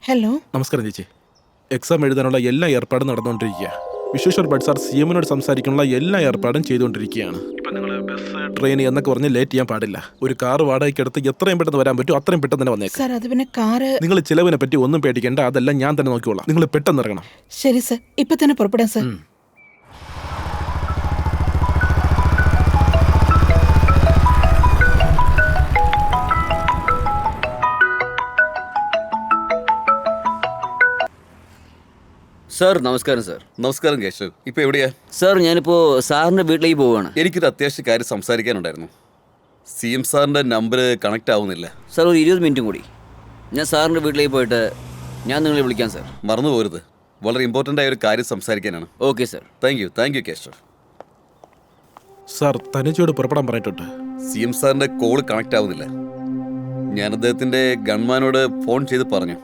Hello. നമസ്കാരം ചേച്ചി. Exam എഴുതാനുള്ള എല്ലാ ഏർപ്പാടും നടന്നുകൊണ്ടിരിക്കുക. വിശ്വേശ്വർ ഭട്ട് സാർ CM-നോട് സംസാരിക്കാനുള്ള എല്ലാ ഏർപ്പാടും ചെയ്തുകൊണ്ടിരിക്കുകയാണ്. ഇപ്പം നിങ്ങൾ ബസ് ട്രെയിൻ എന്നൊക്കെ പറഞ്ഞ് ലേറ്റ് ചെയ്യാൻ പാടില്ല. ഒരു കാർ വാടകയ്ക്ക് എടുത്ത് എത്രയും പെട്ടെന്ന് വരാൻ പറ്റും അത്രയും പെട്ടെന്ന് തന്നെ വന്നേക്കാം. സാർ അത് പിന്നെ കാറ്. നിങ്ങൾ ചിലവിനെ പറ്റി ഒന്നും പേടിക്കേണ്ട, അതെല്ലാം ഞാൻ തന്നെ നോക്കിക്കോളാം. നിങ്ങൾ പെട്ടെന്ന് ഇറങ്ങണം. ശരി സർ, ഇപ്പൊ തന്നെ പുറപ്പെടാം സർ. സാർ നമസ്കാരം. സാർ നമസ്കാരം കേശവ്. ഇപ്പോൾ എവിടെയാ? സാർ ഞാനിപ്പോൾ സാറിൻ്റെ വീട്ടിലേക്ക് പോവുകയാണ്. എനിക്കൊരു അത്യാവശ്യ കാര്യം സംസാരിക്കാനുണ്ടായിരുന്നു. CM സാറിൻ്റെ നമ്പർ കണക്റ്റ് ആവുന്നില്ല. സാർ ഒരു 20 മിനിറ്റും കൂടി ഞാൻ സാറിൻ്റെ വീട്ടിലേക്ക് പോയിട്ട് ഞാൻ നിങ്ങളെ വിളിക്കാം സാർ. മറന്നു പോരുത്, വളരെ ഇമ്പോർട്ടൻ്റ് ആയ ഒരു കാര്യം സംസാരിക്കാനാണ്. Okay sir. Thank you Keshav. Sir തനുജയോട് പുറപ്പെടാൻ പറഞ്ഞിട്ടുണ്ട്. CM സാറിൻ്റെ കോൾ കണക്റ്റ് ആവുന്നില്ല. ഞാൻ അദ്ദേഹത്തിൻ്റെ ഗൺമാനോട് ഫോൺ ചെയ്ത് പറഞ്ഞു.